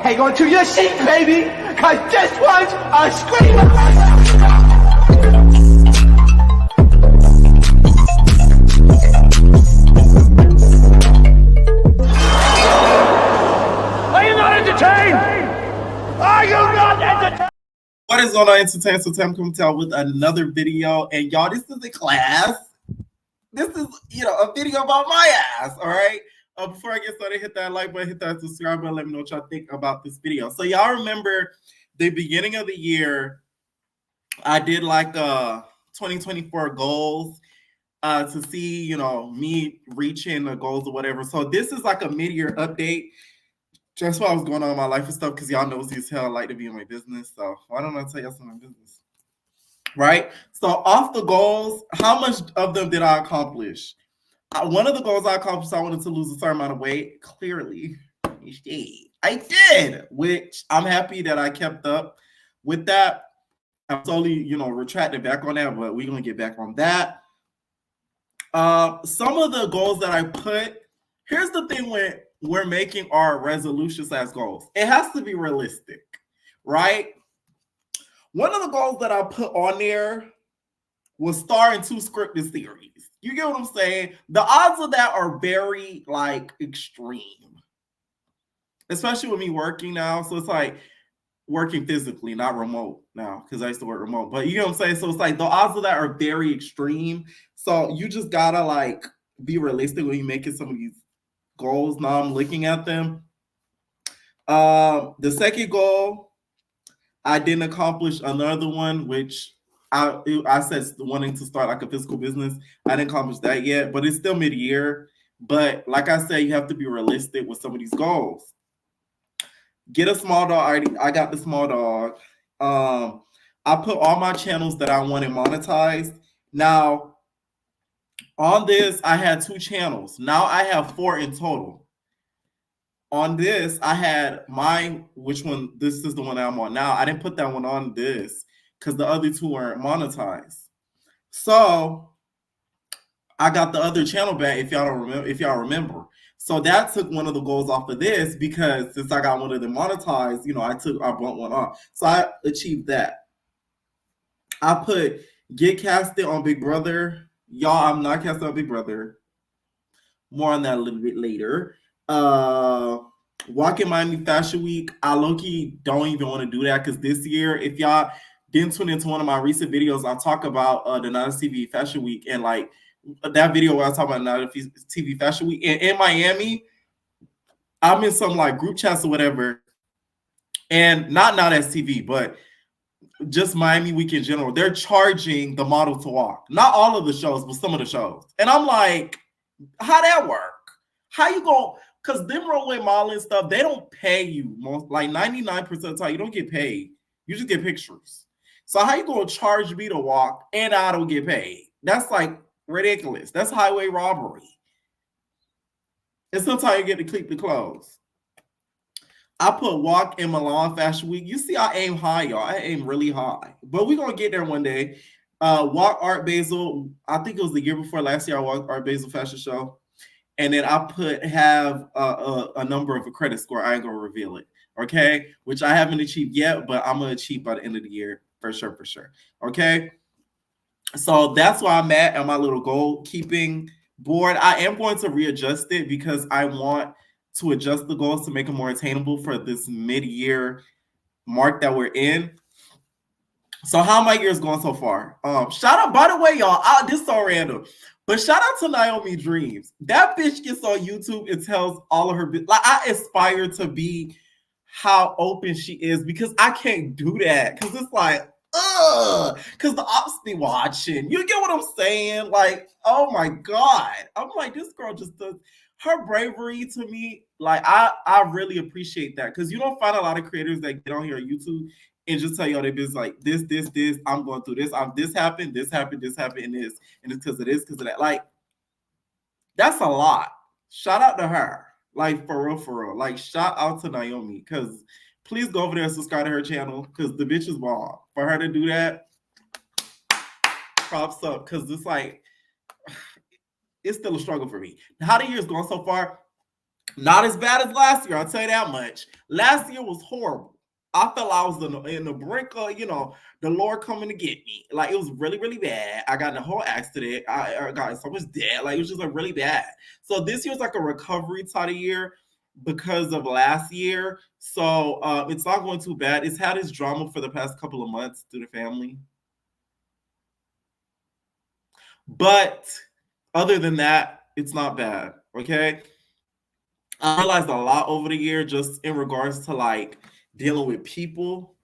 Hang on to your seat, baby, cause this one's a screamer. Are you not entertained? Are you not entertained? What is going on, Entertainment? So I'm coming to y'all with another video, and y'all, this is a class. This is, a video about my ass, all right? Before I get started, hit that like button, hit that subscribe button, let me know what y'all think about this video. So y'all remember the beginning of the year, I did like 2024 goals to see, me reaching the goals or whatever. So this is like a mid-year update. Just what was going on in my life and stuff, because y'all nosy as hell, I like to be in my business. So why don't I tell y'all some of my business? Right? So off the goals, how much of them did I accomplish? One of the goals I accomplished, I wanted to lose a certain amount of weight. Clearly, I did, which I'm happy that I kept up with that. I'm slowly, retracted back on that, but we're going to get back on that. Some of the goals that I put, here's the thing when we're making our resolutions as goals. It has to be realistic, right? One of the goals that I put on there was star in 2 scripted series. You get what I'm saying? The odds of that are very, extreme. Especially with me working now. So it's like working physically, not remote now, because I used to work remote. But you know what I'm saying? So it's like the odds of that are very extreme. So you just gotta, be realistic when you're making some of these goals. Now I'm looking at them. The second goal, I didn't accomplish another one, which I said wanting to start like a physical business. I didn't accomplish that yet, but it's still mid-year. But like I said, you have to be realistic with some of these goals. Get a small dog. I got the small dog. I put all my channels that I wanted monetized. Now, on this, I had 2 channels. Now I have 4 in total. On this, I had which one? This is the one I'm on now. I didn't put that one on this because the other 2 weren't monetized. So I got the other channel back if y'all remember. So that took one of the goals off of this, because since I got one of them monetized, I brought one off. So I achieved that. I put get casted on Big Brother. Y'all, I'm not casted on Big Brother. More on that a little bit later. Walk in Miami Fashion Week. I low-key don't even want to do that, because this year, if y'all didn't tune into one of my recent videos, I talk about the Nada TV Fashion Week, and that video where I talk about Nada TV Fashion Week. And in Miami, I'm in some group chats or whatever, and not Nada TV, but just Miami Week in general. They're charging the model to walk. Not all of the shows, but some of the shows. And I'm like, how that work? How you going? Because them runway modeling stuff, they don't pay you. 99% of the time, you don't get paid. You just get pictures. So how you going to charge me to walk and I don't get paid? That's ridiculous. That's highway robbery. And sometimes you get to keep the clothes. I put walk in Milan Fashion Week. You see, I aim high, y'all. I aim really high. But we're going to get there one day. Walk Art Basel. I think it was the year before last year I walked Art Basel Fashion Show. And then I have a number of a credit score. I ain't going to reveal it. Okay? Which I haven't achieved yet, but I'm going to achieve by the end of the year. For sure. Okay? So that's why I'm at my little goal keeping board. I am going to readjust it because I want to adjust the goals to make them more attainable for this mid-year mark that we're in. So how my year's going so far? Shout out, by the way, y'all, this is so random, but shout out to Naomi Dreams. That bitch gets on YouTube and tells all of her I aspire to be how open she is, because I can't do that, because it's because the ops be watching. You get what I'm saying? Oh my God. I'm like, this girl just does her bravery to me. I really appreciate that, because you don't find a lot of creators that get on here on YouTube and just tell you all their business this, I'm going through this. This happened, and this, and it's because of this, because of that. That's a lot. Shout out to her. For real. Shout out to Naomi, because please go over there and subscribe to her channel, because the bitch is bomb. For her to do that, props up, because it's still a struggle for me. How the year's going so far, Not as bad as last year, I'll tell you that much. Last year was horrible. I felt I was in the brink of, the Lord coming to get me. Like, it was really, really bad. I got in a whole accident. I got so much debt. Like, it was just like really bad. So this year's like a recovery type of year because of last year. So it's not going too bad. It's had its drama for the past couple of months through the family. But other than that, it's not bad. Okay. I realized a lot over the year just in regards to like dealing with people,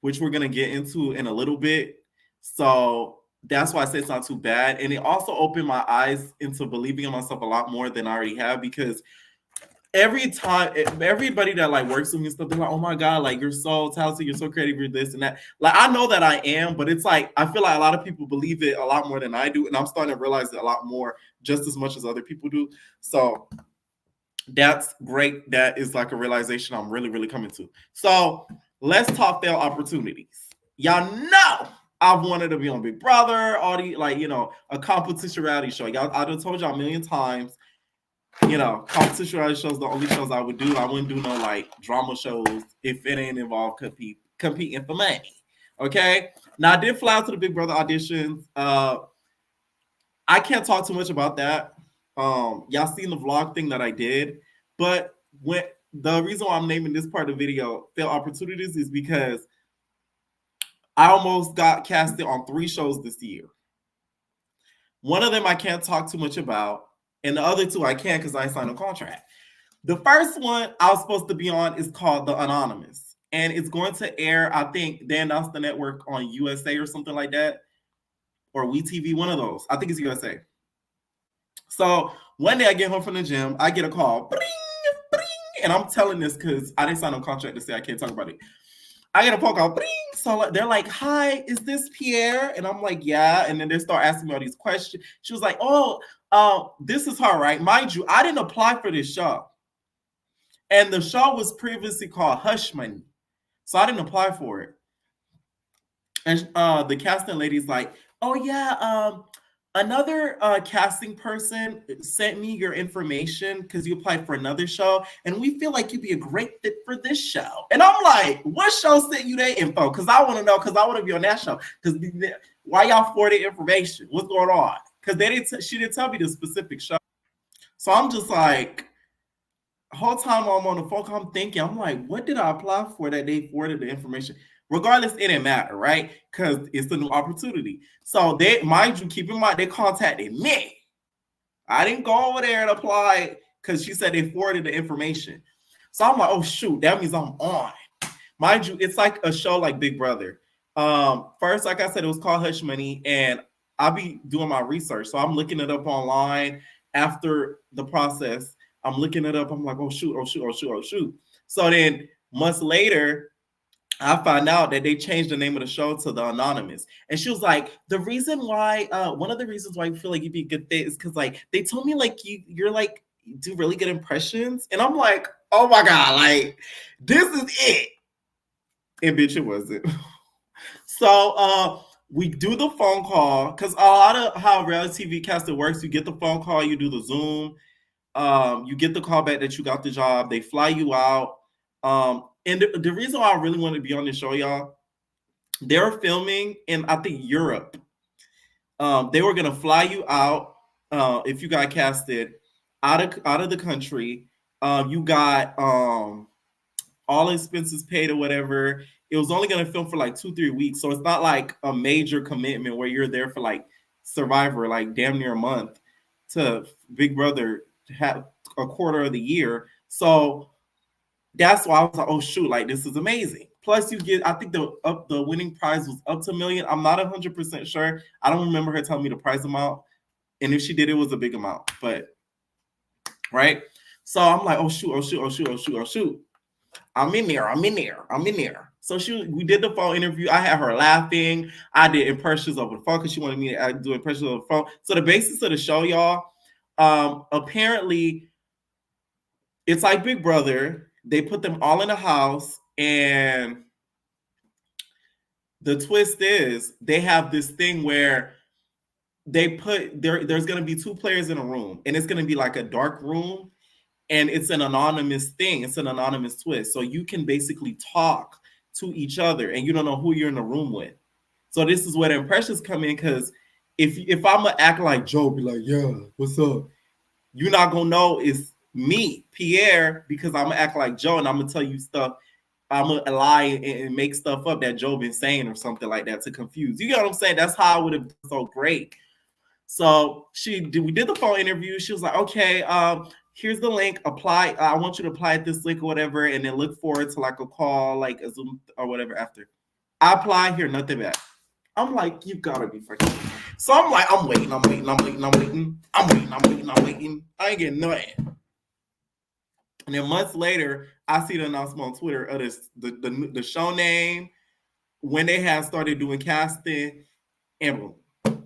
which we're gonna get into in a little bit. So that's why I say it's not too bad. And it also opened my eyes into believing in myself a lot more than I already have, because every time everybody that like works with me and stuff, they're like, oh my God, like you're so talented, you're so creative, you're this and that. Like, I know that I am, but it's like I feel like a lot of people believe it a lot more than I do. And I'm starting to realize it a lot more, just as much as other people do. So that's great. That is like a realization I'm really, really coming to. So let's talk fail opportunities. Y'all know I've wanted to be on Big Brother, all the like, a competition reality show. Y'all, I done told y'all a million times, competition reality shows the only shows I would do. I wouldn't do no like drama shows if it ain't involved competing for money. Okay. Now I did fly out to the Big Brother auditions. I can't talk too much about that. Y'all seen the vlog thing that I did, but when the reason why I'm naming this part of the video fail opportunities is because I almost got casted on 3 shows this year. One of them I can't talk too much about, and the other 2 I can because I signed a contract. The first one I was supposed to be on is called The Anonymous, and it's going to air, I think they announced the network on USA or something like that, or WeTV, one of those. I think it's USA. So one day I get home from the gym, I get a call, bring, bring, and I'm telling this because I didn't sign a contract to say I can't talk about it. I get a phone call, bring. So they're like, hi, is this Pierre? And I'm like, yeah. And then they start asking me all these questions. She was like, oh, this is her, right? Mind you, I didn't apply for this show. And the show was previously called Hush Money. So I didn't apply for it. And the casting lady's like, oh, yeah, another casting person sent me your information because you applied for another show, and we feel like you'd be a great fit for this show. And I'm like, what show sent you that info? Because I want to know, because I want to be on that show. Because why y'all forwarded information? What's going on? Because she didn't tell me the specific show. So I'm just like, whole time I'm on the phone, I'm thinking, I'm like, what did I apply for that they forwarded the information? Regardless, it didn't matter, right? Because it's a new opportunity. So they, mind you, keep in mind, they contacted me. I didn't go over there and apply because she said they forwarded the information. So I'm like, oh shoot, that means I'm on. Mind you, it's like a show like Big Brother. First, like I said, it was called Hush Money, and I'll be doing my research. So I'm looking it up online after the process. I'm looking it up. I'm like, oh shoot, oh shoot, oh shoot, oh shoot. So then months later, I found out that they changed the name of the show to The Anonymous. And she was like, the reason why, one of the reasons why you feel like you'd be a good fit is because like they told me like you're like you do really good impressions. And I'm like, oh my God, like this is it. And bitch, it wasn't. So we do the phone call because a lot of how reality TV casting works, you get the phone call, you do the Zoom, you get the call back that you got the job, they fly you out. And the reason why I really want to be on this show, y'all, they're filming in, I think, Europe. They were gonna fly you out if you got casted out of the country. You got all expenses paid or whatever. It was only gonna film for like 2-3 weeks, so it's not like a major commitment where you're there for like Survivor, like damn near a month, to Big Brother have a quarter of the year. So that's why I was like, oh shoot, like this is amazing. Plus, you get, I think the winning prize was up to $1 million. I'm not 100% sure. I don't remember her telling me the prize amount, and if she did, it was a big amount. But right, so I'm like, oh shoot, oh shoot, oh shoot, oh shoot, oh shoot. I'm in there. So we did the phone interview. I had her laughing. I did impressions over the phone because she wanted me to do impressions over the phone. So the basis of the show, y'all, apparently, it's like Big Brother. They put them all in a house, and the twist is they have this thing where they put there's going to be 2 players in a room, and it's going to be like a dark room, and it's an anonymous thing. It's an anonymous twist. So you can basically talk to each other and you don't know who you're in the room with. So this is where the impressions come in, because if I'm gonna act like Joe, be like, yeah, what's up? You're not gonna know it's me, Pierre, because I'm gonna act like Joe and I'm gonna tell you stuff. I'm gonna lie and make stuff up that Joe been saying or something like that to confuse. You get what I'm saying? That's how I would have been so great. So we did the phone interview. She was like, okay, here's the link. Apply. I want you to apply at this link or whatever, and then look forward to like a call, like a Zoom or whatever after. I apply, hear nothing back. I'm like, you gotta be fucking. So I'm like, I'm waiting. I ain't getting nothing. And then months later, I see the announcement on Twitter of this, the show name, when they had started doing casting, and boom.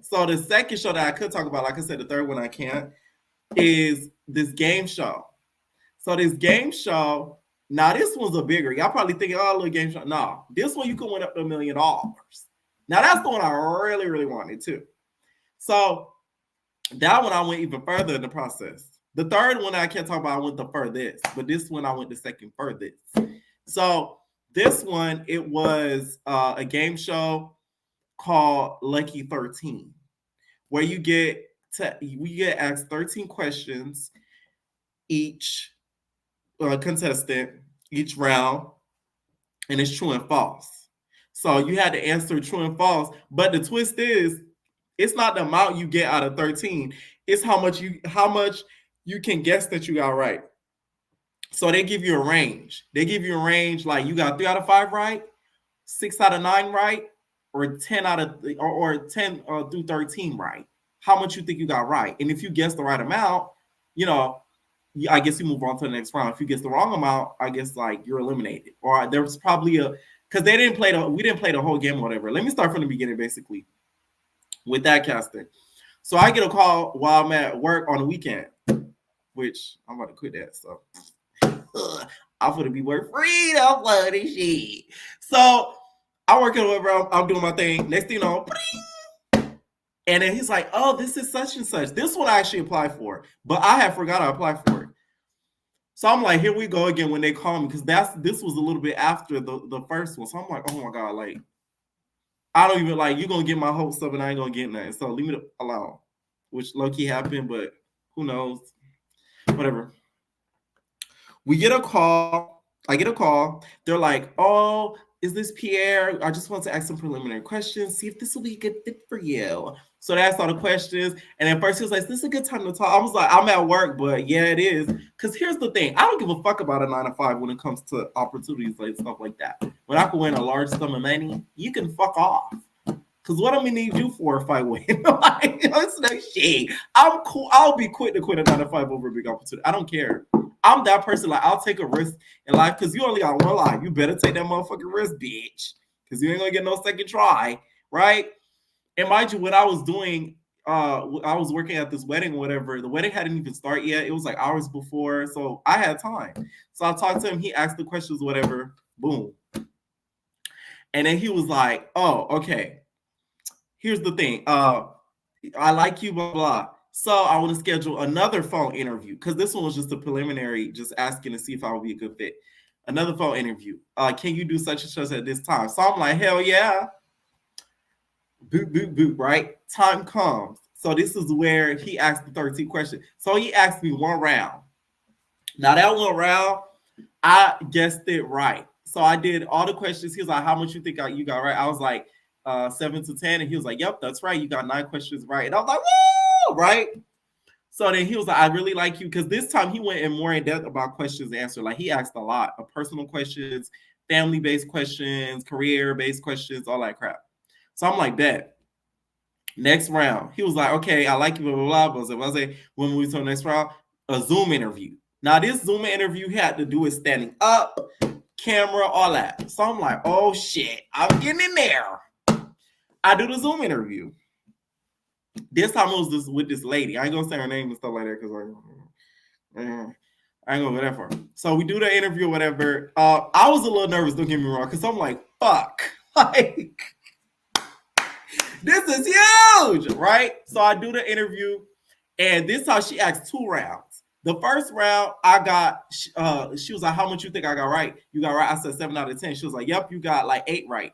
So the second show that I could talk about, like I said, the third one I can't, is this game show. So this game show, now this one's a bigger. Y'all probably thinking, oh, a little game show. No, this one you could win up to $1 million. Now that's the one I really, really wanted too. So that one I went even further in the process. The third one I can't talk about, I went the furthest, but this one I went the second furthest. So this one, it was a game show called Lucky 13, where we get asked 13 questions each contestant, each round, and it's true and false. So you had to answer true and false, but the twist is, it's not the amount you get out of 13, it's how much you can guess that you got right. So they give you a range. Like you got 3 out of 5 right, 6 out of 9 right, or 10 out of or 10 through 13 right. How much you think you got right? And if you guess the right amount, I guess you move on to the next round. If you guess the wrong amount, I guess like you're eliminated. Or there was probably because we didn't play the whole game or whatever. Let me start from the beginning, basically, with that casting. So I get a call while I'm at work on the weekend, which I'm about to quit that. So I'm gonna be work free. I'm bloody shit. So I work at whatever. I'm doing my thing. Next thing you know, and then he's like, "Oh, this is such and such. This one I actually applied for, but I had forgot I applied for it." So I'm like, "Here we go again." When they call me, because this was a little bit after the first one. So I'm like, "Oh my god, like I don't even like you're gonna get my hopes up and I ain't gonna get nothing. So leave me alone," which low key happened, but who knows? Whatever. We get a call. I get a call. They're like, "Oh, is this Pierre? I just want to ask some preliminary questions. See if this will be a good fit for you." So they asked all the questions. And at first he was like, "Is this a good time to talk?" I was like, "I'm at work, but yeah, it is." Because here's the thing. I don't give a fuck about a 9 to 5 when it comes to opportunities like stuff like that. When I can win a large sum of money, you can fuck off. Because what I'm going to need you for if I win? Like, it's no shit. I'm cool. I'll be quick to quit a 9 to 5 over a big opportunity. I don't care. I'm that person. Like, I'll take a risk in life because you only got one life. You better take that motherfucking risk, bitch. Because you ain't going to get no second try, right? And mind you, what I was doing, I was working at this wedding or whatever. The wedding hadn't even started yet. It was like hours before. So I had time. So I talked to him. He asked the questions, whatever. Boom. And then he was like, "Oh, okay. Here's the thing. I like you, blah, blah. So I want to schedule another phone interview because this one was just a preliminary, just asking to see if I would be a good fit. Another phone interview. Can you do such and such at this time?" So I'm like, hell yeah. Boop, boop, boop, right? Time comes. So this is where he asked the 13 questions. So he asked me one round. Now that one round, I guessed it right. So I did all the questions. He was like, "How much you think you got right?" I was like, 7 to 10. And he was like, "Yep, that's right. You got 9 questions right." And I was like, "Woo!" Right? So then he was like, "I really like you." Because this time he went in more in depth about questions and answer. Like he asked a lot of personal questions, family-based questions, career-based questions, all that crap. So I'm like, bet. Next round. He was like, "Okay, I like you, blah, blah, blah." So I say, when we move to the next round, a Zoom interview. Now, this Zoom interview he had to do it standing up, camera, all that. So I'm like, oh shit, I'm getting in there. I do the Zoom interview. This time it was with this lady. I ain't gonna say her name and stuff like that because I ain't gonna go that far. So we do the interview or whatever. I was a little nervous, don't get me wrong, because I'm like, fuck. Like, this is huge, right? So I do the interview, and this time she asked 2 rounds. The first round, I got, she was like, how much you think I got right? You got right. I said 7 out of 10. She was like, yep, you got like 8 right.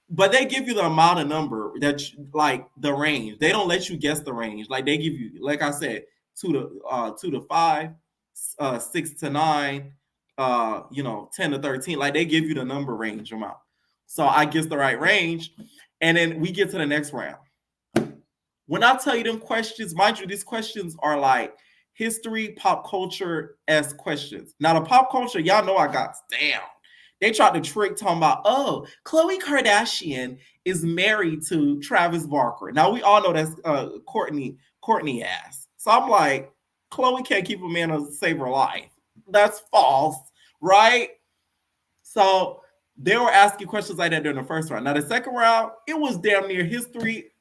But they give you the amount of number that, like the range. They don't let you guess the range. Like they give you, like I said, 2 to 5, 6 to 9, 10 to 13. Like they give you the number range amount. So I guess the right range. And then we get to the next round. When I tell you them questions, mind you, these questions are like history, pop culture-esque questions. Now, the pop culture, y'all know I got down. They tried to trick talking about, oh, Khloe Kardashian is married to Travis Barker. Now, we all know that's Courtney ass. So I'm like, Khloe can't keep a man to save her life. That's false, right? So they were asking questions like that during the first round. Now, the second round, it was damn near history,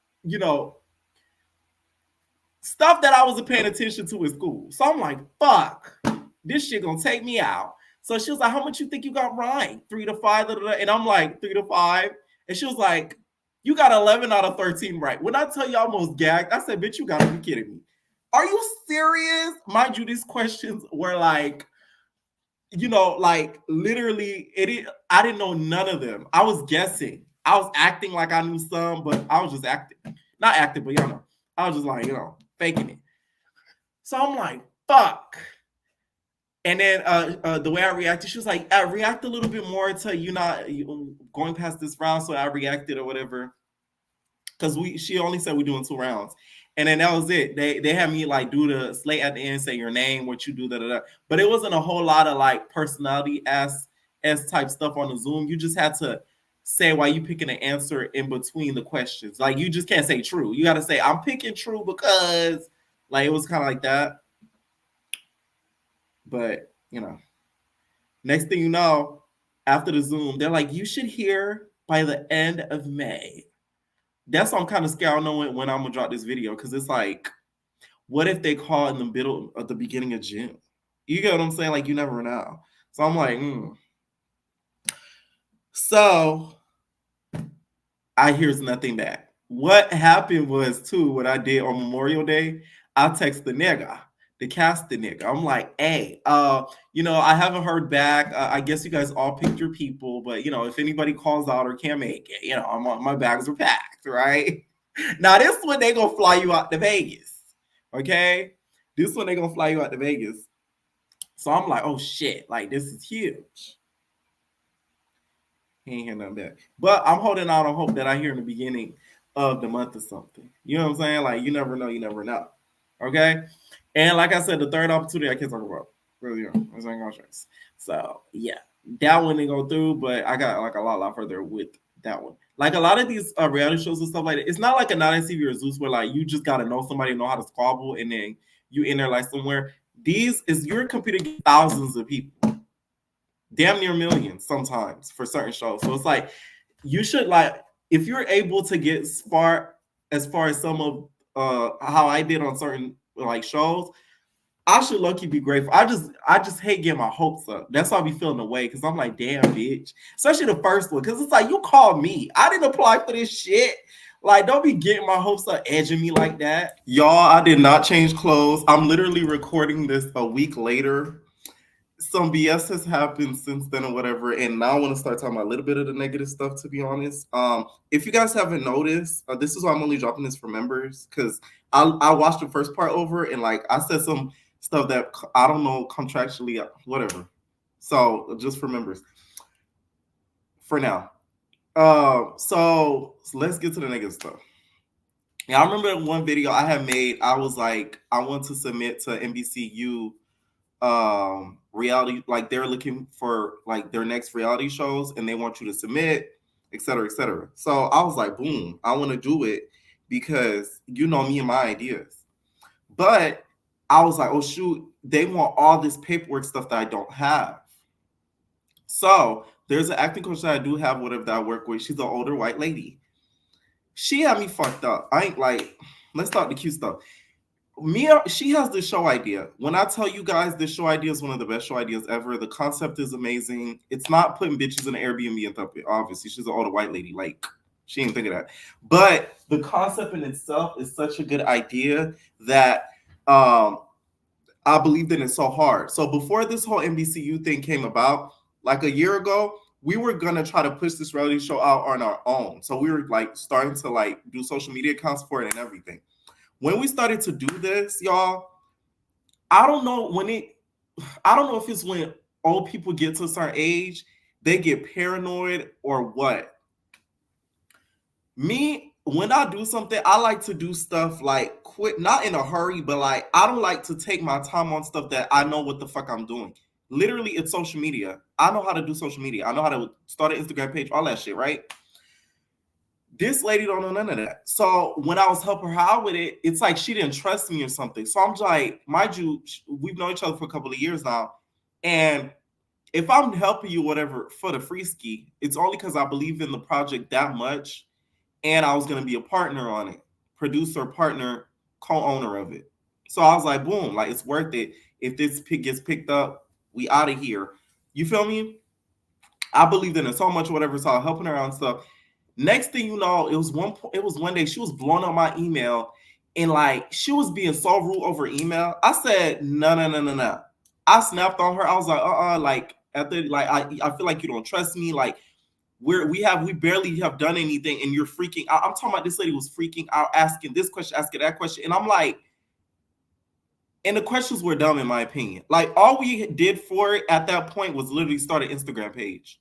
stuff that I wasn't paying attention to in school. So I'm like, fuck, this shit gonna take me out. So she was like, how much you think you got right? 3 to 5, and I'm like, 3 to 5. And she was like, you got 11 out of 13 right. When I tell you I almost gagged, I said, bitch, you gotta be kidding me. Are you serious? Mind you, these questions were like, like literally, I didn't know none of them. I was guessing. I was acting like I knew some, but I was just acting. Not acting, but I was just like, faking it. So I'm like, fuck. And then the way I reacted, she was like, I react a little bit more to you not going past this round. So I reacted or whatever. Because she only said we're doing 2 rounds. And then that was it. They had me like do the slate at the end, say your name, what you do, But it wasn't a whole lot of like personality S type stuff on the Zoom. You just had to say why you picking an answer in between the questions. Like you just can't say true. You got to say I'm picking true because like it was kind of like that. But next thing you know, after the Zoom, they're like, you should hear by the end of May. That's why I'm kind of scared. I don't know when I'm gonna drop this video because it's like, what if they call in the middle of the beginning of June? You get what I'm saying? Like you never know. So I'm like, So I hears nothing back. What happened was too, what I did on Memorial Day, I text the nigga, the casting nigga. I'm like, hey, I haven't heard back. I guess you guys all picked your people, but if anybody calls out or can't make it, my bags are packed, right? Now this one they gonna fly you out to Vegas. Okay? This one they gonna fly you out to Vegas. So I'm like, oh shit, like this is huge. He ain't hear nothing back. But I'm holding out on hope that I hear in the beginning of the month or something. You know what I'm saying? Like you never know. Okay? And like I said, the third opportunity I can't talk about. Really, contracts. So yeah, that one didn't go through, but I got like a lot further with that one. Like a lot of these reality shows and stuff like that, it's not like a Not NCV or Zeus where like you just gotta know somebody, know how to squabble, and then you in there like somewhere. These is you're competing against thousands of people, damn near millions sometimes for certain shows. So it's like you should like if you're able to get as far as some of how I did on certain like shows, I should lucky be grateful. I just hate getting my hopes up. That's why I be feeling away because I'm like, damn, bitch. Especially the first one, because it's like you called me. I didn't apply for this shit. Like, don't be getting my hopes up, edging me like that. Y'all, I did not change clothes. I'm literally recording this a week later. Some BS has happened since then or whatever, and now I want to start talking about a little bit of the negative stuff, to be honest. If you guys haven't noticed, this is why I'm only dropping this for members, because I watched the first part over and like I said some stuff that I don't know contractually, whatever. So just for members for now. So let's get to the negative stuff. Yeah, I remember one video I had made. I was like, I want to submit to NBCU reality, like they're looking for like their next reality shows and they want you to submit, etc., etc. So I was like, boom, I want to do it because me and my ideas. But I was like, oh shoot, they want all this paperwork stuff that I don't have. So there's an acting coach that I do have, whatever that I work with. She's an older white lady. She had me fucked up. I ain't like, let's talk the cute stuff. She has the show idea. When I tell you guys this show idea is one of the best show ideas ever, the concept is amazing. It's not putting bitches in an Airbnb and stuff. Obviously, she's an older white lady. Like, she didn't think of that. But the concept in itself is such a good idea that I believed in it so hard. So before this whole NBCU thing came about, like a year ago, we were gonna try to push this reality show out on our own. So we were like starting to like do social media accounts for it and everything. When we started to do this, y'all, I don't know when it I don't know if it's when old people get to a certain age, they get paranoid or what. Me, when I do something, I like to do stuff like quick, not in a hurry, but like I don't like to take my time on stuff that I know what the fuck I'm doing. Literally, it's social media. I know how to do social media. I know how to start an Instagram page, all that shit, right? This lady don't know none of that. So when I was helping her out with it, it's like she didn't trust me or something. So I'm like, mind you, we've known each other for a couple of years now. And if I'm helping you, whatever, for the free ski, it's only because I believe in the project that much and I was going to be a partner on it, producer, partner, co-owner of it. So I was like, boom, like it's worth it. If this pick gets picked up, we out of here. You feel me? I believed in it so much, whatever. So I was helping her out and stuff. Next thing you know, it was one day she was blowing up my email and like she was being so rude over email. I said, no, no, no, no, no. I snapped on her. I was like, like after like I feel like you don't trust me. Like we barely have done anything and you're freaking out. I'm talking about this lady was freaking out, asking this question, asking that question. And I'm like, and the questions were dumb in my opinion. Like all we did for it at that point was literally start an Instagram page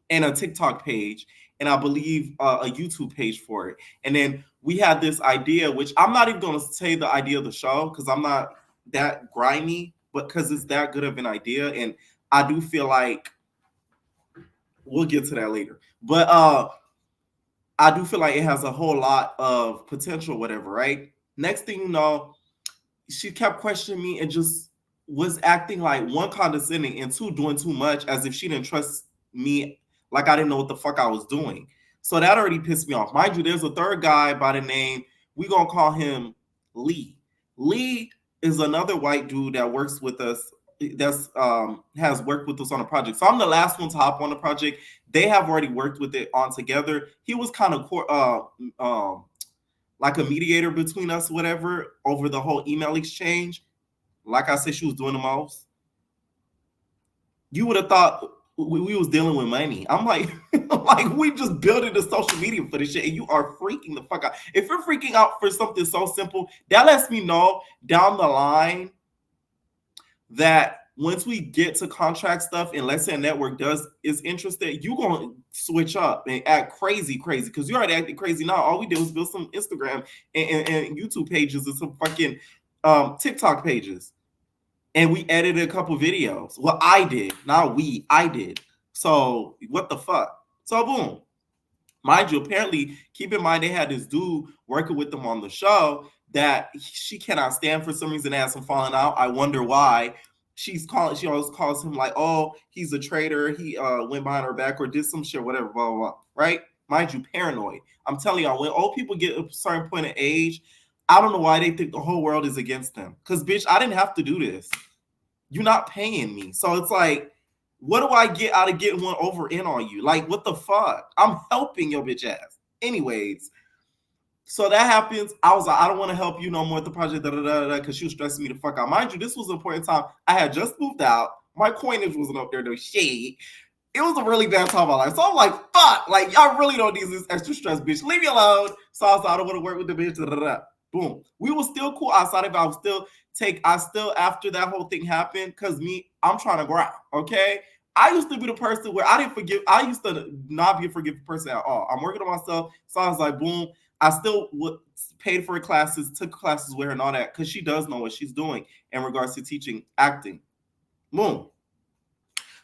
and a TikTok page, and I believe a YouTube page for it. And then we had this idea, which I'm not even going to say the idea of the show because I'm not that grimy, but because it's that good of an idea. And I do feel like we'll get to that later. But I do feel like it has a whole lot of potential, whatever, right? Next thing you know, she kept questioning me and just was acting like one condescending and two doing too much as if she didn't trust me, like I didn't know what the fuck I was doing. So that already pissed me off. Mind you, there's a third guy by the name, we gonna call him Lee. Lee is another white dude that works with us, that's has worked with us on a project. So I'm the last one to hop on the project. They have already worked with it on together. He was kind of like a mediator between us, whatever, over the whole email exchange. Like I said, she was doing the most. You would have thought we was dealing with money. I'm like, like we just building the social media for this shit, and you are freaking the fuck out. If you're freaking out for something so simple, that lets me know down the line that once we get to contract stuff and let's say a network is interested, you gonna switch up and act crazy because you already acted crazy now. All we did was build some Instagram and YouTube pages and some fucking TikTok pages, and we edited a couple videos. Well, I did, not we, I did. So what the fuck? So boom. Mind you, apparently, keep in mind they had this dude working with them on the show that she cannot stand for some reason. They had some falling out. I wonder why. She always calls him like, oh, he's a traitor. He went behind her back or did some shit, whatever, blah, blah, blah. Right? Mind you, paranoid. I'm telling y'all, when old people get a certain point of age, I don't know why they think the whole world is against them. Because, bitch, I didn't have to do this. You're not paying me. So it's like, what do I get out of getting one over in on you? Like, what the fuck? I'm helping your bitch ass. Anyways, so that happens. I was like, I don't want to help you no more with the project, because she was stressing me the fuck out. Mind you, this was an important time. I had just moved out. My coinage wasn't up there, no shit. It was a really bad time in my life. So I'm like, fuck, like, y'all really don't need this extra stress, bitch. Leave me alone. So I was like, I don't want to work with the bitch. Boom. We were still cool outside of it. I still, after that whole thing happened, because I'm trying to grow, okay? I used to be the person where I didn't forgive. I used to not be a forgiving person at all. I'm working on myself. So I was like, boom. I still paid for her classes, took classes with her and all that, because she does know what she's doing in regards to teaching acting. Boom.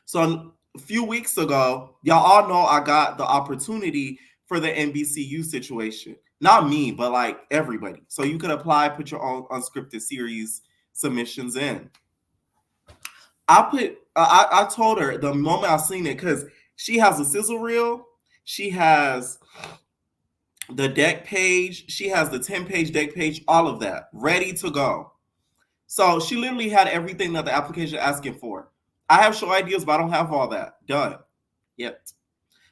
So a few weeks ago, y'all all know I got the opportunity for the NBCU situation. Not me, but like everybody. So you could apply, put your own unscripted series submissions in. I told her the moment I seen it, because she has a sizzle reel, she has the deck page, she has the 10-page deck page, all of that ready to go. So she literally had everything that the application is asking for. I have show ideas, but I don't have all that done yet.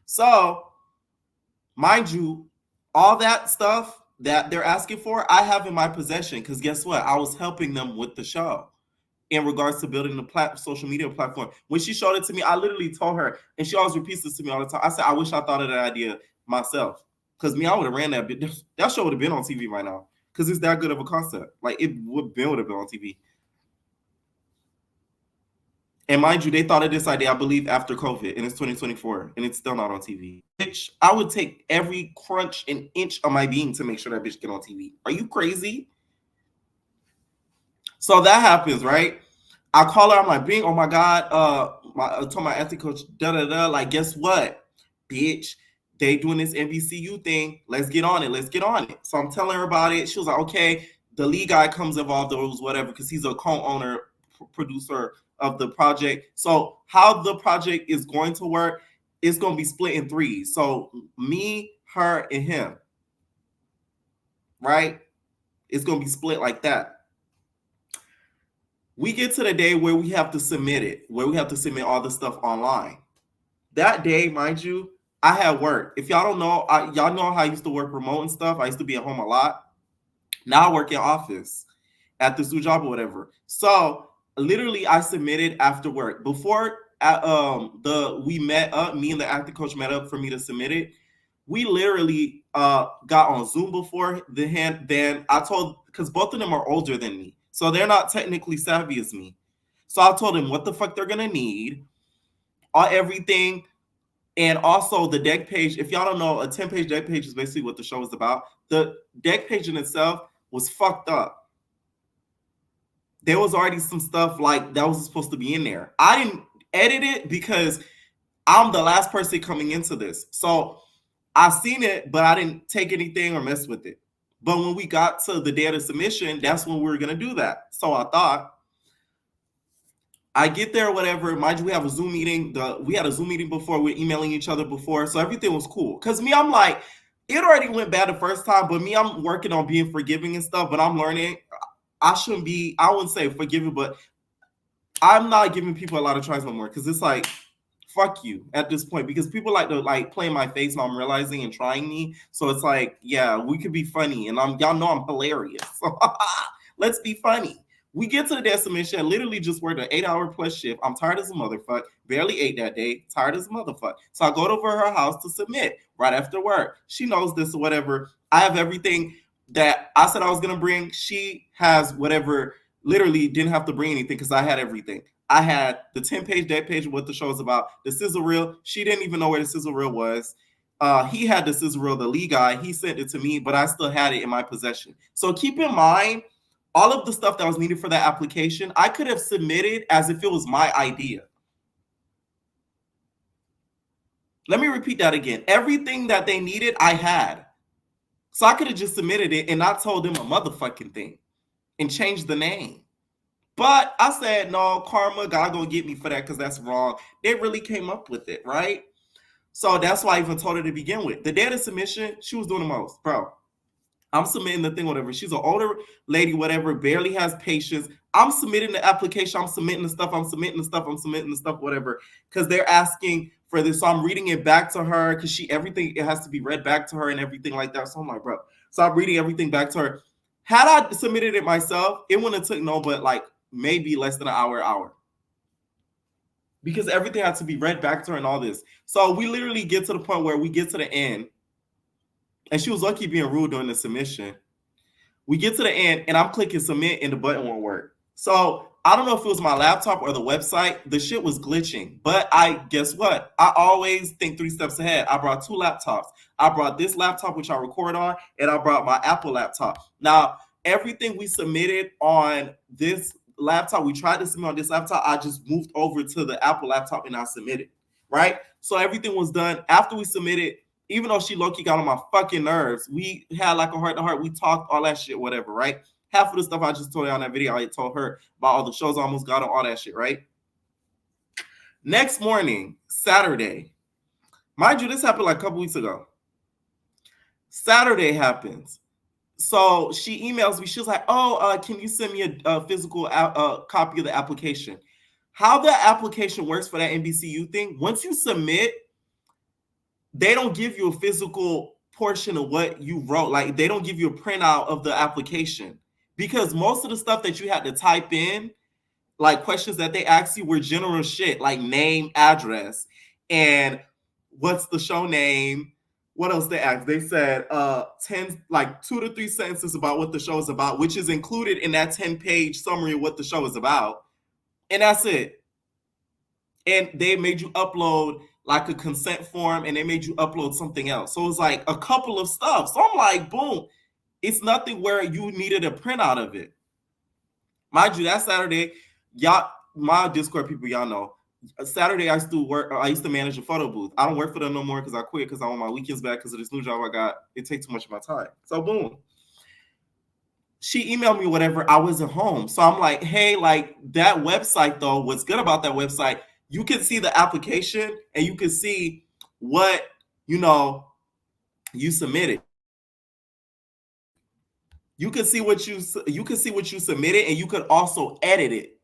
So, mind you, all that stuff that they're asking for, I have in my possession, because guess what? I was helping them with the show. in regards to building the social media platform. When she showed it to me, I literally told her, and she always repeats this to me all the time. I said, I wish I thought of that idea myself. Because me, I would have ran that bit. That show would have been on TV right now. Because it's that good of a concept. Like, it would have been on TV. And mind you, they thought of this idea, I believe, after COVID, and it's 2024, and it's still not on TV. Bitch, I would take every crunch and inch of my being to make sure that bitch get on TV. Are you crazy? So that happens, right? I call her, I'm like, Bing, oh my God, I told my ethics coach, like, guess what, bitch? They doing this NBCU thing. Let's get on it. So I'm telling her about it. She was like, okay. The lead guy comes involved, or whatever, because he's a co-owner, producer of the project. So how the project is going to work, it's going to be split in threes. So me, her, and him, right? It's going to be split like that. We get to the day where we have to submit it, where we have to submit all the stuff online. That day, mind you, I had work. If y'all don't know, y'all know how I used to work remote and stuff. I used to be at home a lot. Now I work in office at this new job or whatever. So literally, I submitted after work. Before we met up, me and the acting coach met up for me to submit it. We literally got on Zoom before then I told, because both of them are older than me, so they're not technically savvy as me. So I told them what the fuck they're gonna need, everything, and also the deck page. If y'all don't know, a 10-page deck page is basically what the show is about. The deck page in itself was fucked up. There was already some stuff like that was supposed to be in there. I didn't edit it because I'm the last person coming into this. So I seen it, but I didn't take anything or mess with it. But when we got to the day of the submission, that's when we were going to do that. So I thought, I get there, whatever. Mind you, we have a Zoom meeting. We had a Zoom meeting before. We were emailing each other before. So everything was cool. Because me, I'm like, it already went bad the first time. But me, I'm working on being forgiving and stuff. But I'm learning. I wouldn't say forgiving, but I'm not giving people a lot of tries no more. Because it's like, fuck you at this point. Because people like to play in my face and I'm realizing and trying me. So it's like, yeah, we could be funny. And y'all know I'm hilarious. So let's be funny. We get to the day of submission, literally just worked an 8-hour plus shift. I'm tired as a motherfucker. Barely ate that day. Tired as a motherfucker. So I go over her house to submit right after work. She knows this or whatever. I have everything that I said I was going to bring. She has whatever. Literally didn't have to bring anything because I had everything. I had the 10-page deck page of what the show is about. The sizzle reel. She didn't even know where the sizzle reel was. He had the sizzle reel, the lead guy. He sent it to me, but I still had it in my possession. So keep in mind, all of the stuff that was needed for that application, I could have submitted as if it was my idea. Let me repeat that again. Everything that they needed, I had. So I could have just submitted it and not told them a motherfucking thing and changed the name. But I said, no, karma, God gonna get me for that because that's wrong. They really came up with it, right? So that's why I even told her to begin with. The day of the submission, she was doing the most, bro. I'm submitting the thing, whatever. She's an older lady, whatever, barely has patience. I'm submitting the application. I'm submitting the stuff, whatever, because they're asking for this. So I'm reading it back to her because everything, it has to be read back to her and everything like that. So I'm like, bro. So I'm reading everything back to her. Had I submitted it myself, it wouldn't have took but maybe less than an hour. Because everything had to be read back to her and all this. So we literally get to the point where we get to the end. And she was lucky being rude during the submission. We get to the end, and I'm clicking submit, and the button won't work. So I don't know if it was my laptop or the website. The shit was glitching. But guess what? I always think 3 steps ahead. I brought 2 laptops. I brought this laptop, which I record on, and I brought my Apple laptop. Now, everything we submitted on this laptop, we tried to submit on this laptop. I just moved over to the Apple laptop, and I submitted, right? So everything was done. After we submitted, even though she low-key got on my fucking nerves, we had a heart-to-heart. We talked all that shit, whatever, right? Half of the stuff I just told you on that video, I told her about all the shows I almost got on, all that shit, right? Next morning, Saturday. Mind you, this happened a couple weeks ago. Saturday happens. So she emails me. She was like, can you send me a physical copy of the application? How the application works for that NBCU thing, once you submit, they don't give you a physical portion of what you wrote. They don't give you a printout of the application because most of the stuff that you had to type in, like questions that they asked you were general shit, like name, address, and what's the show name. What else they asked? They said 10, like 2 to 3 sentences about what the show is about, which is included in that 10-page summary of what the show is about. And that's it. And they made you upload like a consent form, and they made you upload something else. So it was like a couple of stuff. So I'm like, boom. It's nothing where you needed a printout of it. Mind you, that Saturday, y'all, my Discord people, y'all know. Saturday, I used to manage a photo booth. I don't work for them no more because I quit because I want my weekends back because of this new job I got. It takes too much of my time. So boom. She emailed me whatever. I wasn't home. So I'm like, hey, like that website though, what's good about that website, you can see the application and you can see what, you submitted. You can see what you submitted, and you could also edit it.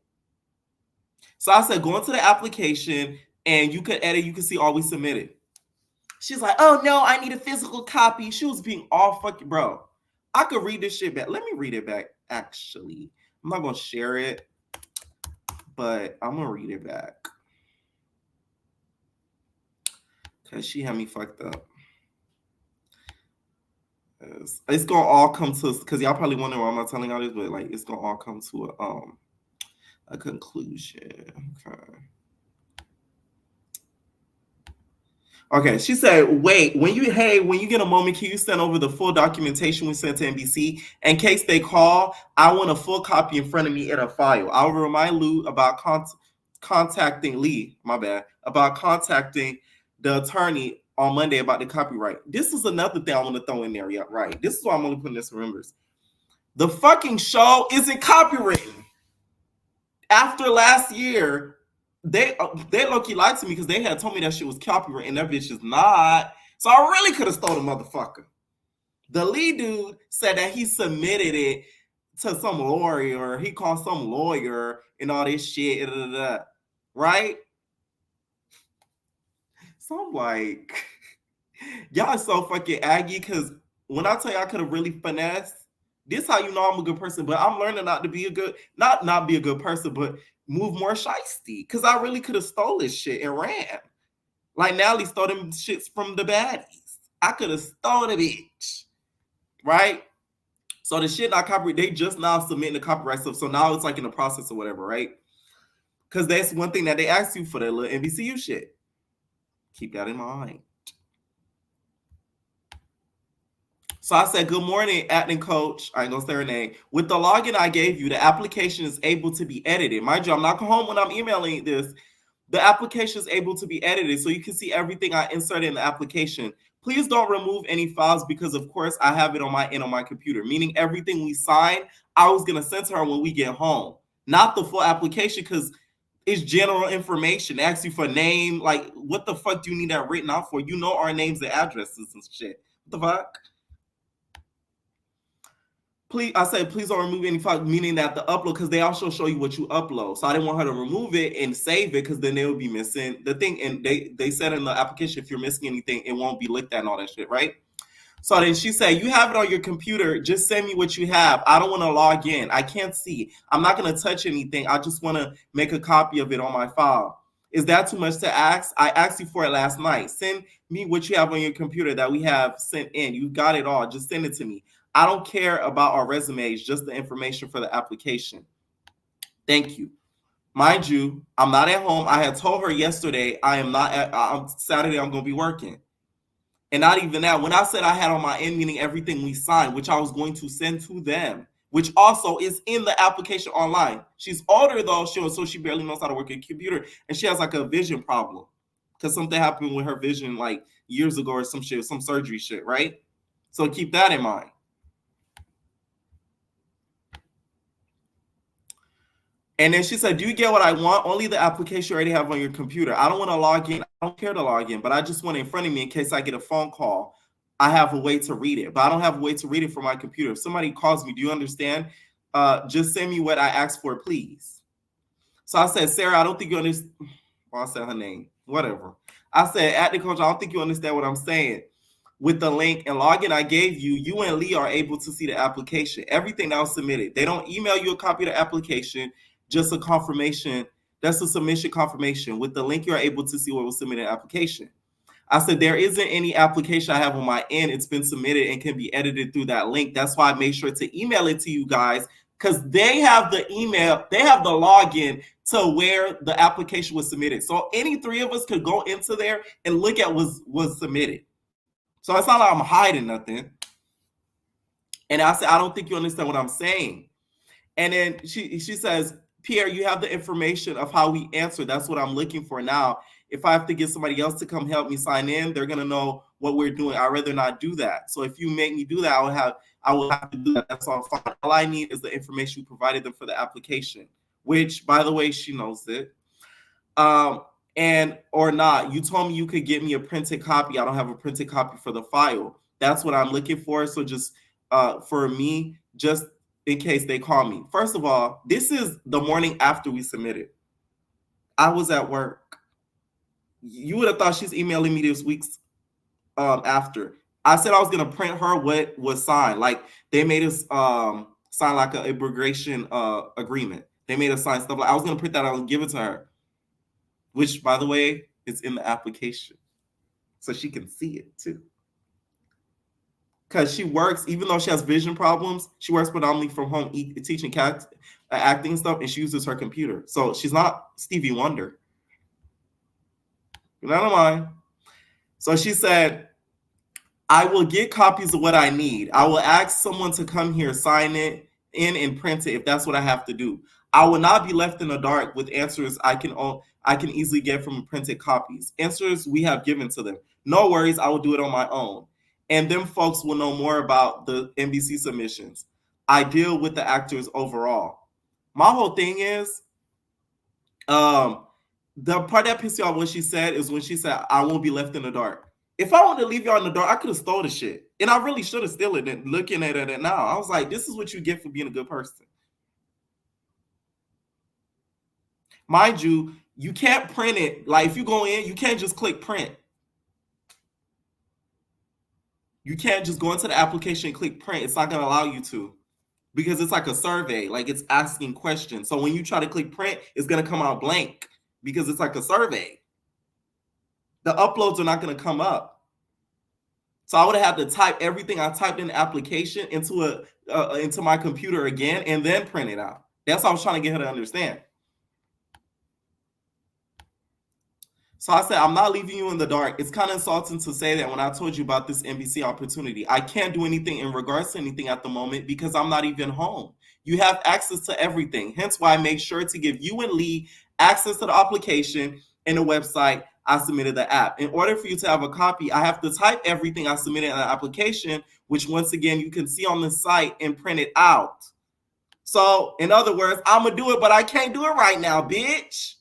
So I said, go into the application and you could edit. You can see all we submitted. She's like, oh no, I need a physical copy. She was being all fucking, bro. I could read this shit back. Let me read it back. Actually, I'm not gonna share it, but I'm gonna read it back because she had me fucked up. It's gonna all come to, because y'all probably wondering why I'm not telling y'all this, but like it's gonna all come to a conclusion. Okay, she said, wait, when you get a moment, can you send over the full documentation we sent to NBC? In case they call, I want a full copy in front of me in a file. I'll remind Lou about contacting the attorney on Monday about the copyright. This is another thing I want to throw in there, yeah, right? This is why I'm only putting this in remembers. The fucking show isn't copywritten. After last year, they low-key lied to me because they had told me that shit was copyright and that bitch is not. So I really could have stole the motherfucker. The lead dude said that he submitted it to some lawyer. He called some lawyer and all this shit, right? So I'm like, y'all are so fucking aggy, because when I tell you I could have really finessed, this how you know I'm a good person. But I'm learning not to be a good, not be a good person, but move more shiesty. Because I really could have stole this shit and ran. Like Nally stole them shits from the baddies. I could have stole the bitch. Right? So the shit not copyright, they just now submitting the copyright stuff. So now it's like in the process or whatever, right? Because that's one thing that they asked you for that little NBCU shit. Keep that in mind. So I said, good morning, acting coach. I ain't gonna say her name. With the login I gave you, the application is able to be edited. Mind you, I'm not home when I'm emailing this. The application is able to be edited, so you can see everything I inserted in the application. Please don't remove any files because, of course, I have it on my computer, meaning everything we signed, I was gonna send to her when we get home. Not the full application, because it's general information. It asks you for name. Like, what the fuck do you need that written out for? You know our names and addresses and shit. What the fuck? Please, I said, please don't remove any file, meaning that the upload, because they also show you what you upload. So I didn't want her to remove it and save it, because then they would be missing the thing. And they said in the application, if you're missing anything, it won't be looked at and all that shit, right? So then she said, you have it on your computer. Just send me what you have. I don't want to log in. I can't see. I'm not going to touch anything. I just want to make a copy of it on my file. Is that too much to ask? I asked you for it last night. Send me what you have on your computer that we have sent in. You got it all. Just send it to me. I don't care about our resumes, just the information for the application. Thank you. Mind you, I'm not at home. I had told her yesterday I am not at Saturday. I'm going to be working. And not even that. When I said I had on my end, meaning everything we signed, which I was going to send to them, which also is in the application online. She's older though, so she barely knows how to work a computer, and she has like a vision problem because something happened with her vision like years ago or some shit, some surgery shit, right? So keep that in mind. And then she said, do you get what I want? Only the application you already have on your computer. I don't want to log in. I don't care to log in, but I just want it in front of me in case I get a phone call. I have a way to read it, but I don't have a way to read it from my computer. If somebody calls me, do you understand? Just send me what I asked for, please. So I said, Sarah, I don't think you understand. Well, I said her name. Whatever. I said, acting coach, I don't think you understand what I'm saying. With the link and login I gave you, you and Lee are able to see the application. Everything that was submitted. They don't email you a copy of the application. just a confirmation. That's a submission confirmation. With the link, you're able to see what was submitted in application. I said, there isn't any application I have on my end. It's been submitted and can be edited through that link. That's why I made sure to email it to you guys, because they have the email, they have the login to where the application was submitted. So any three of us could go into there and look at what was submitted. So it's not like I'm hiding nothing. And I said, I don't think you understand what I'm saying. And then she says, Pierre, you have the information of how we answer. That's what I'm looking for now. If I have to get somebody else to come help me sign in, they're gonna know what we're doing. I'd rather not do that. So if you make me do that, I will have to do that. That's all fine. All I need is the information you provided them for the application, which, by the way, she knows it. And or not. You told me you could get me a printed copy. I don't have a printed copy for the file. That's what I'm looking for. So just for me, just in case they call me. First of all, this is the morning after we submitted. I was at work. You would have thought she's emailing me this week's after. I said I was gonna print her what was signed. Like they made us sign like an immigration agreement. They made us sign stuff like I was gonna print that out and give it to her. Which, by the way, is in the application. So she can see it too. Because she works, even though she has vision problems, she works predominantly from home teaching acting and stuff, and she uses her computer. So she's not Stevie Wonder. None of mine. So she said, I will get copies of what I need. I will ask someone to come here, sign it in, and print it if that's what I have to do. I will not be left in the dark with answers I can easily get from printed copies. Answers we have given to them. No worries, I will do it on my own. And them folks will know more about the NBC submissions. I deal with the actors overall. My whole thing is, the part that pissed me off when she said is when she said, I won't be left in the dark. If I wanted to leave y'all in the dark, I could have stole the shit. And I really should have stolen it. Looking at it now, I was like, this is what you get for being a good person. Mind you, you can't print it. Like if you go in, you can't just click print. You can't just go into the application and click print. It's not going to allow you to because it's like a survey. Like it's asking questions. So when you try to click print, it's going to come out blank because it's like a survey. The uploads are not going to come up. So I would have to type everything I typed in the application into my computer again and then print it out. That's what I was trying to get her to understand. So I said, I'm not leaving you in the dark. It's kind of insulting to say that when I told you about this NBC opportunity. I can't do anything in regards to anything at the moment because I'm not even home. You have access to everything. Hence why I make sure to give you and Lee access to the application and the website I submitted the app. In order for you to have a copy, I have to type everything I submitted in the application, which once again, you can see on the site and print it out. So in other words, I'm going to do it, but I can't do it right now, bitch.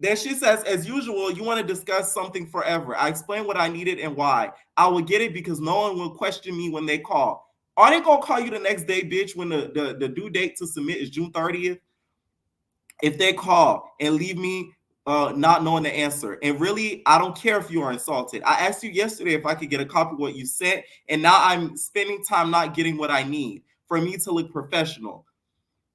Then she says, as usual, you want to discuss something forever. I explained what I needed and why. I will get it because no one will question me when they call. Are they going to call you the next day, bitch, when the due date to submit is June 30th? If they call and leave me not knowing the answer. And really, I don't care if you are insulted. I asked you yesterday if I could get a copy of what you sent, and now I'm spending time not getting what I need for me to look professional.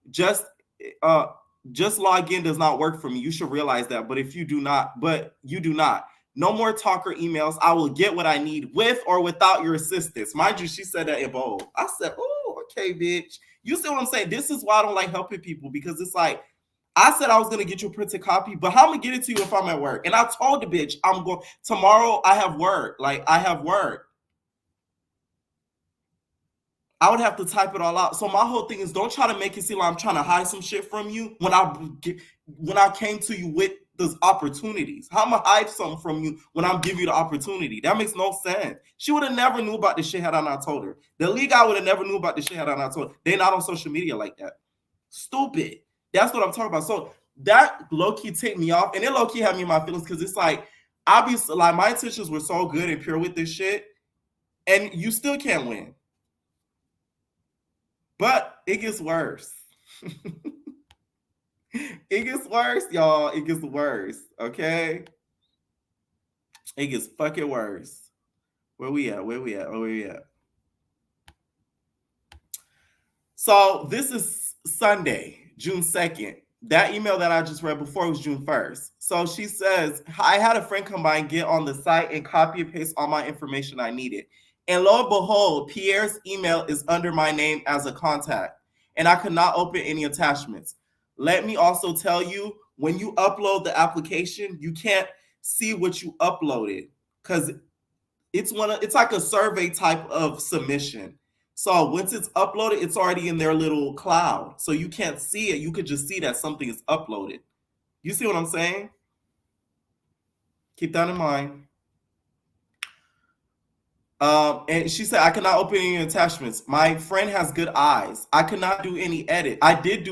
Just log in does not work for me. You should realize that. But you do not. No more talk or emails. I will get what I need with or without your assistance. Mind you, she said that in bold. I said, oh, okay, bitch. You see what I'm saying? This is why I don't like helping people because it's like, I said I was going to get you a printed copy, but how am I going to get it to you if I'm at work? And I told the bitch, I'm going, tomorrow I have work. Like, I have work. I would have to type it all out. So my whole thing is don't try to make it seem like I'm trying to hide some shit from you when I came to you with those opportunities. How am I hide something from you when I'm giving you the opportunity? That makes no sense. She would have never knew about this shit had I not told her. The league guy would have never knew about this shit had I not told her. They're not on social media like that. Stupid. That's what I'm talking about. So that low-key ticked me off. And it low-key had me in my feelings because it's like, obviously, like my intentions were so good and pure with this shit. And you still can't win. But it gets worse. It gets worse, y'all. It gets worse. Okay? It gets fucking worse. Where we at? So this is Sunday. June 2nd. That email that I just read before was June 1st. So she says, I had a friend come by and get on the site and copy and paste all my information I needed. And lo and behold, Pierre's email is under my name as a contact, and I could not open any attachments. Let me also tell you, when you upload the application, you can't see what you uploaded because it's like a survey type of submission. So once it's uploaded, it's already in their little cloud. So you can't see it. You could just see that something is uploaded. You see what I'm saying? Keep that in mind. And she said, I cannot open any attachments. My friend has good eyes. I could not do any edit. I did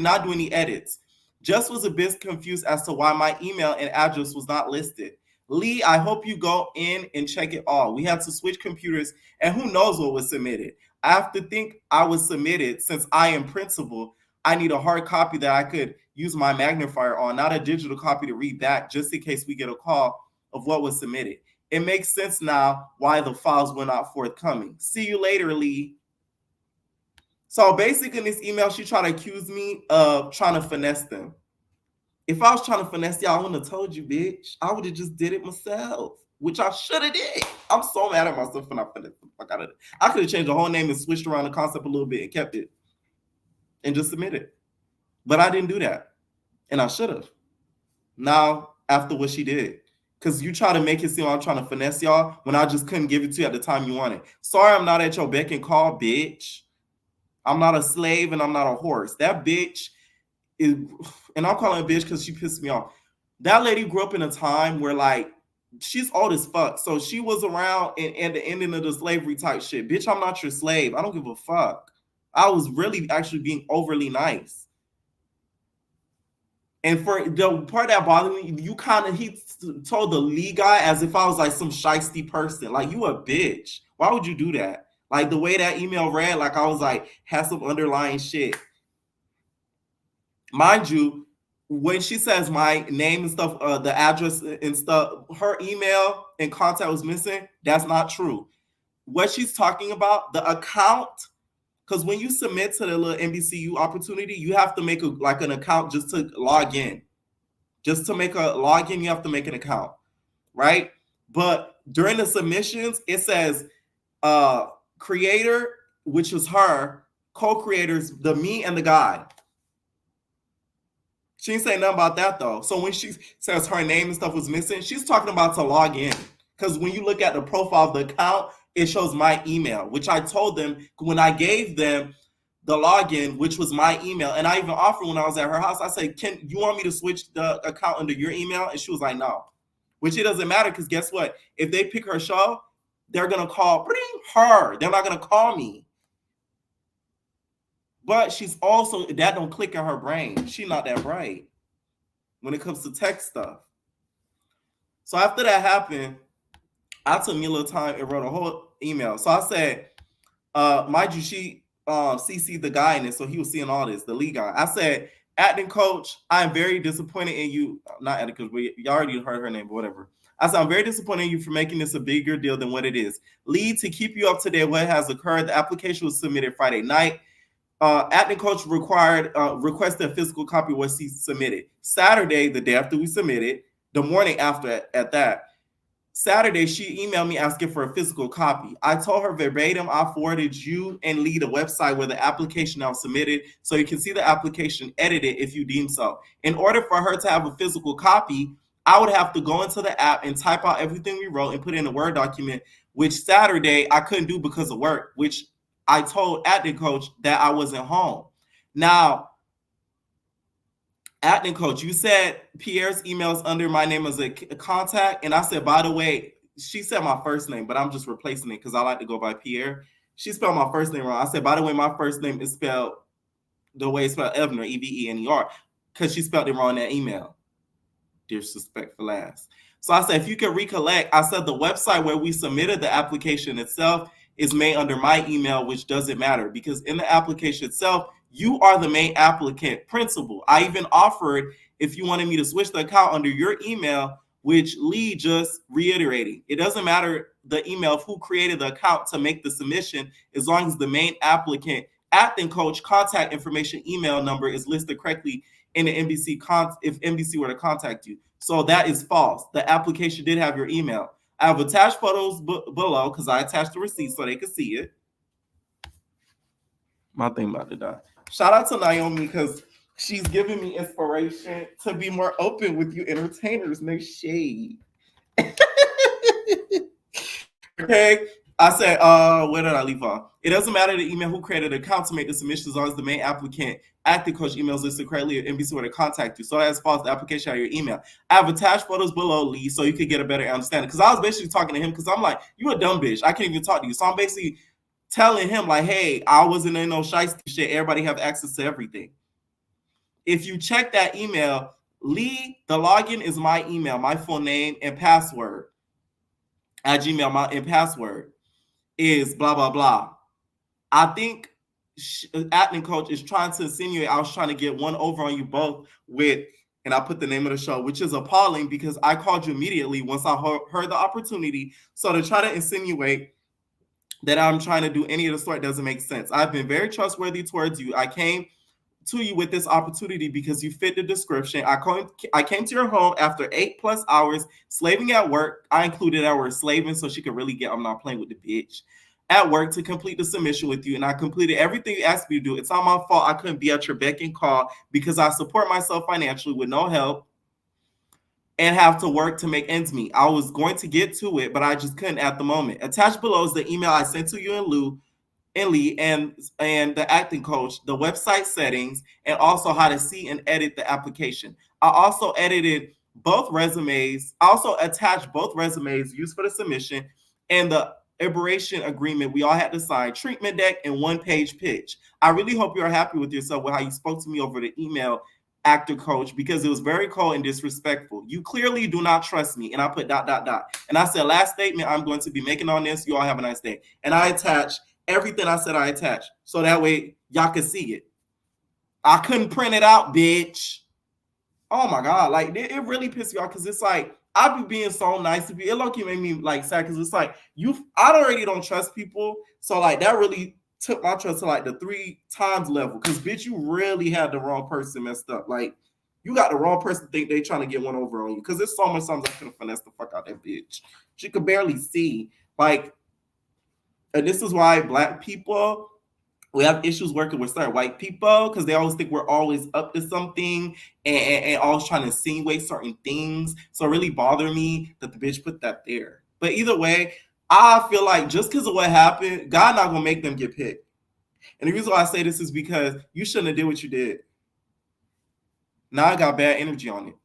not do any edits. Just was a bit confused as to why my email and address was not listed. Lee, I hope you go in and check it all. We had to switch computers, and who knows what was submitted. I have to think I was submitted since I am principal. I need a hard copy that I could use my magnifier on, not a digital copy to read back, just in case we get a call of what was submitted. It makes sense now why the files were not forthcoming. See you later, Lee. So basically in this email, she tried to accuse me of trying to finesse them. If I was trying to finesse y'all, I wouldn't have told you, bitch. I would have just did it myself, which I should have did. I'm so mad at myself when I finessed the fuck out of it. I could have changed the whole name and switched around the concept a little bit and kept it and just submitted it. But I didn't do that. And I should have. Now, after what she did. Because you try to make it seem I'm trying to finesse y'all when I just couldn't give it to you at the time you wanted. Sorry, I'm not at your beck and call, bitch. I'm not a slave and I'm not a horse. That bitch is, and I'm calling her bitch because she pissed me off. That lady grew up in a time where, like, she's old as fuck. So she was around in the ending of the slavery type shit. Bitch, I'm not your slave. I don't give a fuck. I was really actually being overly nice. And for the part that bothered me, he told the lead guy as if I was like some shiesty person. Like, you a bitch. Why would you do that? Like, the way that email read, like I was like, had some underlying shit. Mind you, when she says my name and stuff, the address and stuff, her email and contact was missing, that's not true. What she's talking about, the account, because when you submit to the little NBCU opportunity, you have to make an account just to log in. Just to make a login, you have to make an account, right? But during the submissions, it says creator, which is her, co-creators, the me and the guy. She didn't say nothing about that though. So when she says her name and stuff was missing, she's talking about to log in. Because when you look at the profile of the account, it shows my email, which I told them when I gave them the login, which was my email. And I even offered when I was at her house, I said, can you want me to switch the account under your email? And she was like, no. Which it doesn't matter because guess what? If they pick her show, they're going to call her. They're not going to call me. But she's also, that don't click in her brain. She's not that bright when it comes to tech stuff. So after that happened, I took me a little time and wrote a whole email. So I said, mind you, she CC'd the guy in it, so he was seeing all this, the lead guy. I said, acting coach, I'm very disappointed in you. Not acting coach, but you already heard her name, but whatever. I said, I'm very disappointed in you for making this a bigger deal than what it is. Lead to keep you up to date what has occurred. The application was submitted Friday night. Acting coach requested a physical copy of what she submitted. Saturday, the day after we submitted, the morning after at that, Saturday, she emailed me asking for a physical copy. I told her verbatim, I forwarded you and Lee the website where the application now submitted so you can see the application edited if you deem so. In order for her to have a physical copy, I would have to go into the app and type out everything we wrote and put in a Word document, which Saturday I couldn't do because of work, which I told acting coach that I wasn't home. Now, acting coach, you said Pierre's emails under my name as a contact. And I said, by the way, she said my first name, but I'm just replacing it because I like to go by Pierre. She spelled my first name wrong. I said, by the way, my first name is spelled the way it's spelled Evener, Evener, because she spelled it wrong in that email. Disrespectful ass. So I said, if you can recollect, I said the website where we submitted the application itself is made under my email, which doesn't matter because in the application itself, you are the main applicant principal. I even offered if you wanted me to switch the account under your email, which Lee just reiterated. It doesn't matter the email of who created the account to make the submission as long as the main applicant acting coach contact information email number is listed correctly in the if NBC were to contact you. So that is false. The application did have your email. I have attached photos below because I attached the receipt so they could see it. My thing about to die. Shout out to Naomi because she's giving me inspiration to be more open with you entertainers. No shade. Okay. I said, where did I leave off? It doesn't matter the email who created the account to make the submission as long as the main applicant acting coach emails listed correctly at NBC where to contact you. So as far as the application of your email. I have attached photos below, Lee, so you could get a better understanding. Because I was basically talking to him because I'm like, you a dumb bitch. I can't even talk to you. So I'm basically telling him like, hey, I wasn't in no shiesty shit. Everybody have access to everything. If you check that email, Lee, the login is my email, my full name and password at Gmail, and password is blah, blah, blah. I think acting coach is trying to insinuate I was trying to get one over on you both with, and I put the name of the show, which is appalling because I called you immediately once I heard the opportunity. So to try to insinuate that I'm trying to do any of the sort doesn't make sense. I've been very trustworthy towards you. I came to you with this opportunity because you fit the description. I came to your home after 8+ hours slaving at work. I included that word slaving so she could really get, I'm not playing with the bitch, at work to complete the submission with you. And I completed everything you asked me to do. It's not my fault I couldn't be at your beck and call because I support myself financially with no help and have to work to make ends meet. I was going to get to it, but I just couldn't at the moment. Attached below is the email I sent to you and Lee and the acting coach, the website settings, and also how to see and edit the application. I also edited both resumes. I also attached both resumes used for the submission and the liberation agreement we all had to sign, treatment deck, and one-page pitch. I really hope you're happy with yourself with how you spoke to me over the email, actor coach, because it was very cold and disrespectful. You clearly do not trust me. And I put ... And I said, last statement I'm going to be making on this. You all have a nice day. And I attached everything I said I attached. So that way y'all can see it. I couldn't print it out, bitch. Oh my God. Like it really pissed me off because it's like I be being so nice to be. It low-key made me like sad because it's like I already don't trust people. So like that really took my trust to like the 3 times level. Because bitch, you really had the wrong person messed up. Like you got the wrong person think they trying to get one over on you. Because there's so much times I could have finessed the fuck out that bitch. She could barely see. Like, and this is why Black people, we have issues working with certain white people because they always think we're always up to something and always trying to insinuate certain things. So it really bothered me that the bitch put that there. But either way, I feel like just because of what happened, God not gonna make them get picked. And the reason why I say this is because you shouldn't have did what you did. Now I got bad energy on it.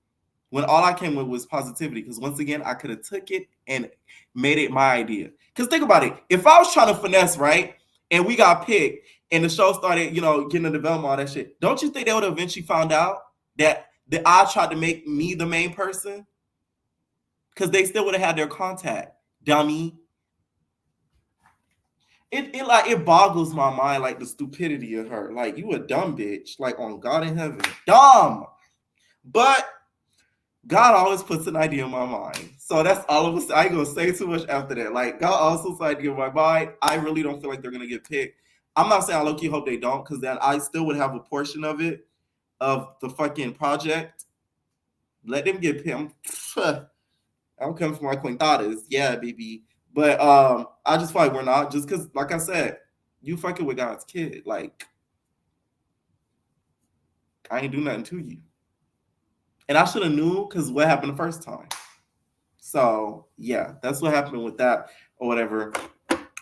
When all I came with was positivity. Because once again, I could have took it and made it my idea. Because think about it. If I was trying to finesse, right, and we got picked, and the show started, getting the development, all that shit, don't you think they would have eventually found out that I tried to make me the main person? Because they still would have had their contact, dummy. It boggles my mind, like the stupidity of her. Like, you a dumb bitch, like on God in heaven. Dumb. But God always puts an idea in my mind. So that's all of us. I ain't gonna say too much after that. Like, God also puts an idea in my mind. I really don't feel like they're gonna get picked. I'm not saying I low-key hope they don't, because then I still would have a portion of it, of the fucking project. Let them get picked. I'm coming for my quintadas. Yeah, baby. But I just feel like we're not, just because, like I said, you fucking with God's kid. Like, I ain't do nothing to you. And I should have knew because what happened the first time. So yeah, that's what happened with that or whatever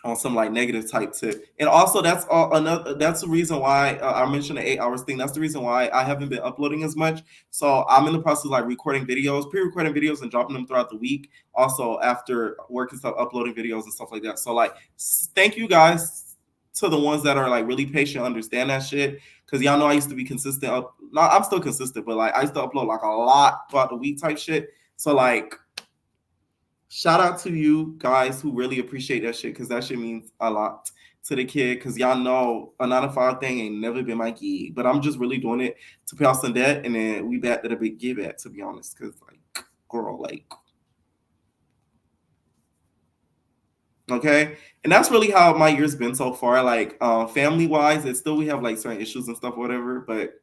on some like negative type tip. And also that's the reason why I mentioned the 8 hours thing. That's the reason why I haven't been uploading as much. So I'm in the process of like recording videos, pre-recording videos and dropping them throughout the week. Also after work and stuff, uploading videos and stuff like that. So like, thank you guys to the ones that are like really patient, understand that shit. Cause y'all know I used to be consistent. I'm still consistent, but like I used to upload like a lot throughout the week type shit. So like, shout out to you guys who really appreciate that shit, because that shit means a lot to the kid. Because y'all know a 9-to-5 thing ain't never been my gig, but I'm just really doing it to pay off some debt, and then we back to the big give at, to be honest. Because like, girl, like, Okay, and that's really how my year's been so far. Like family wise, it's still we have like certain issues and stuff, or whatever, but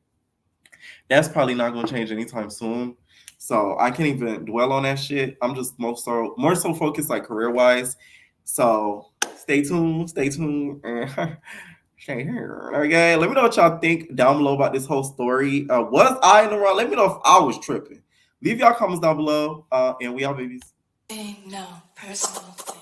that's probably not going to change anytime soon. So I can't even dwell on that shit. I'm just more so focused like career wise. So stay tuned, stay tuned. Stay here. Okay, let me know what y'all think down below about this whole story. Was I in the wrong? Let me know if I was tripping. Leave y'all comments down below. And we out, babies. No personal thing.